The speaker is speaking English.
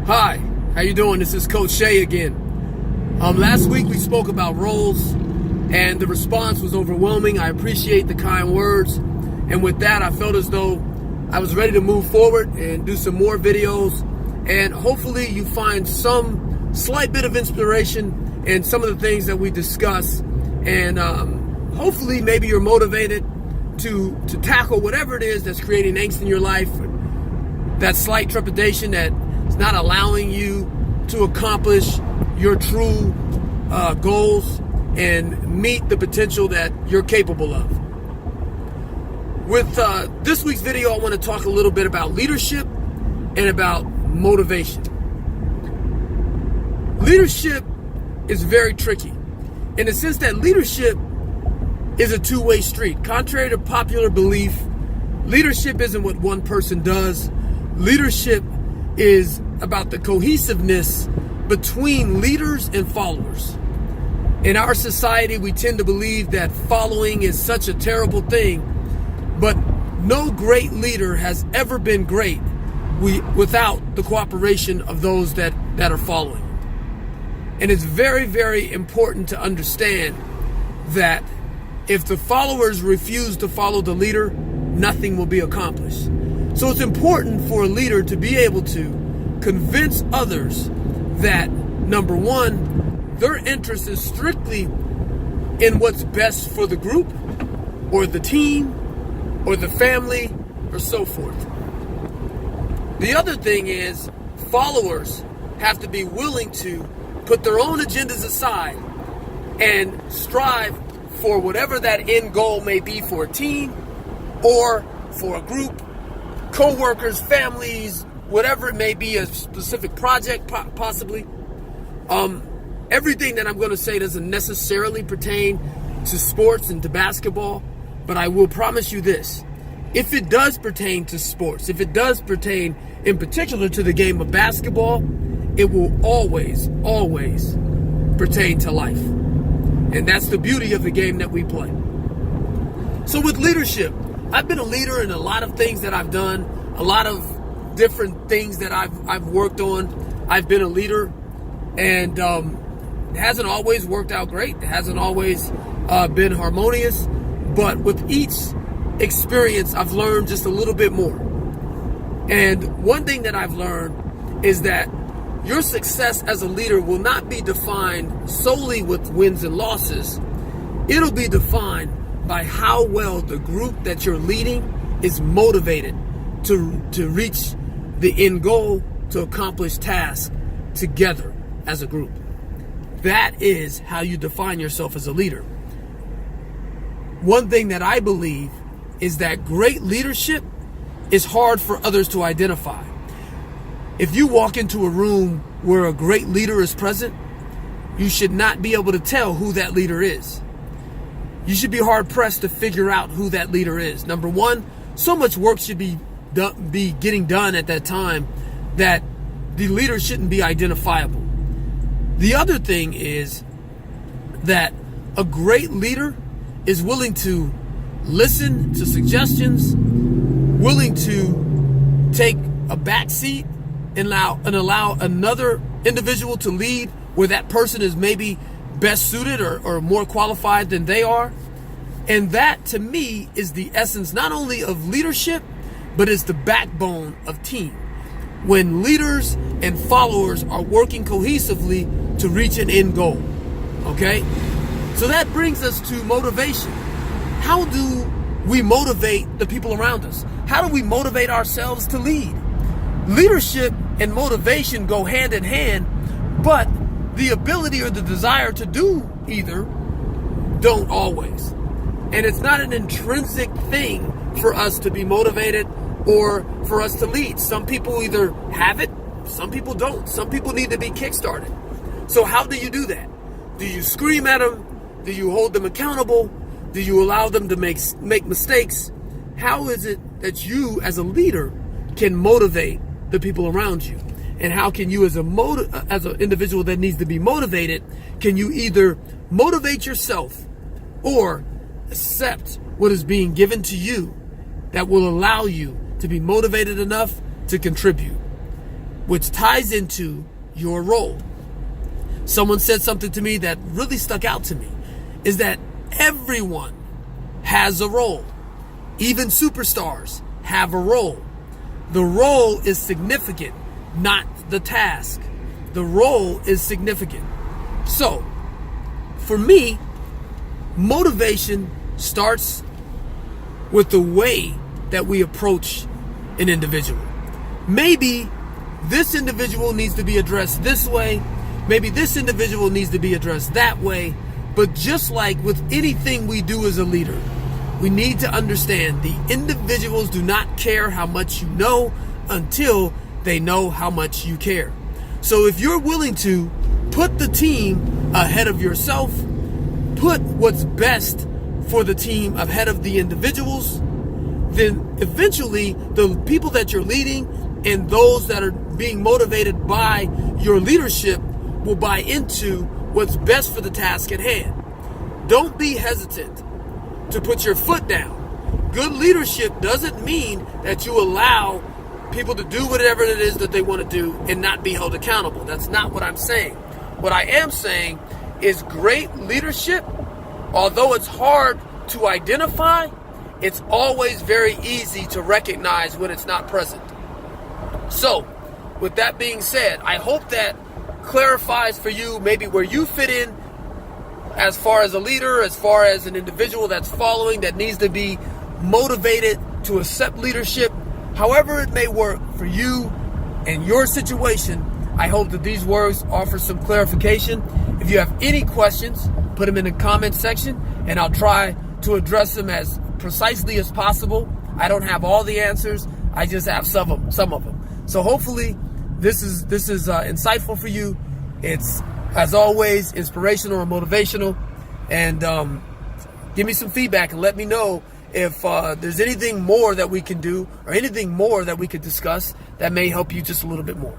Hi, how you doing? This is Coach Shay again. Last week we spoke about roles, and the response was overwhelming. I appreciate the kind words, and with that, I felt as though I was ready to move forward and do some more videos, and hopefully you find some slight bit of inspiration in some of the things that we discuss, and hopefully maybe you're motivated to tackle whatever it is that's creating angst in your life, that slight trepidation that is not allowing you to accomplish your true goals and meet the potential that you're capable of. With this week's video, I want to talk a little bit about leadership and about motivation. Leadership is very tricky in the sense that leadership is a two-way street. Contrary to popular belief, leadership isn't what one person does. Leadership is about the cohesiveness between leaders and followers. In our society, we tend to believe that following is such a terrible thing, but no great leader has ever been great without the cooperation of those that are following. And it's very, very important to understand that if the followers refuse to follow the leader, nothing will be accomplished. So it's important for a leader to be able to convince others that, number one, their interest is strictly in what's best for the group or the team or the family or so forth. The other thing is followers have to be willing to put their own agendas aside and strive for whatever that end goal may be for a team or for a group, co-workers, families, whatever it may be, a specific project possibly. Everything that I'm going to say doesn't necessarily pertain to sports and to basketball, but I will promise you this. If it does pertain to sports, if it does pertain in particular to the game of basketball, it will always, always pertain to life. And that's the beauty of the game that we play. So with leadership, I've been a leader in a lot of things that I've done, a lot of different things that I've worked on. I've been a leader, and it hasn't always worked out great. It hasn't always been harmonious, but with each experience, I've learned just a little bit more. And one thing that I've learned is that your success as a leader will not be defined solely with wins and losses. It'll be defined by how well the group that you're leading is motivated to reach the end goal, to accomplish tasks together as a group. That is how you define yourself as a leader. One thing that I believe is that great leadership is hard for others to identify. If you walk into a room where a great leader is present, you should not be able to tell who that leader is. You should be hard pressed to figure out who that leader is. Number one, so much work should be getting done at that time that the leader shouldn't be identifiable. The other thing is that a great leader is willing to listen to suggestions, willing to take a back seat and allow another individual to lead where that person is maybe best suited or more qualified than they are. And that, to me, is the essence not only of leadership, but is the backbone of team. When leaders and followers are working cohesively to reach an end goal. Okay? So that brings us to motivation. How do we motivate the people around us? How do we motivate ourselves to lead? Leadership and motivation go hand in hand, but the ability or the desire to do either don't always. And it's not an intrinsic thing for us to be motivated or for us to lead. Some people either have it, some people don't. Some people need to be kickstarted. So how do you do that? Do you scream at them? Do you hold them accountable? Do you allow them to make mistakes? How is it that you as a leader can motivate the people around you? And how can you as an individual that needs to be motivated, can you either motivate yourself or accept what is being given to you that will allow you to be motivated enough to contribute? which ties into your role. Someone said something to me that really stuck out to me, is that everyone has a role. Even superstars have a role. The role is significant, not the task. The role is significant. So, for me, motivation starts with the way that we approach an individual. Maybe this individual needs to be addressed this way. Maybe this individual needs to be addressed that way. But just like with anything we do as a leader, we need to understand the individuals do not care how much you know until they know how much you care. So if you're willing to put the team ahead of yourself, put what's best for the team ahead of the individuals, then eventually the people that you're leading and those that are being motivated by your leadership will buy into what's best for the task at hand. Don't be hesitant to put your foot down. Good leadership doesn't mean that you allow people to do whatever it is that they want to do and not be held accountable. That's not what I'm saying. What I am saying is great leadership, although it's hard to identify, it's always very easy to recognize when it's not present. So, with that being said, I hope that clarifies for you maybe where you fit in as far as a leader, as far as an individual that's following, that needs to be motivated to accept leadership. However it may work for you and your situation, I hope that these words offer some clarification. If you have any questions, put them in the comment section and I'll try to address them as precisely as possible. I don't have all the answers. I just have some of them. So hopefully this is insightful for you. It's, as always, inspirational or motivational. And give me some feedback and let me know if there's anything more that we can do or anything more that we could discuss that may help you just a little bit more.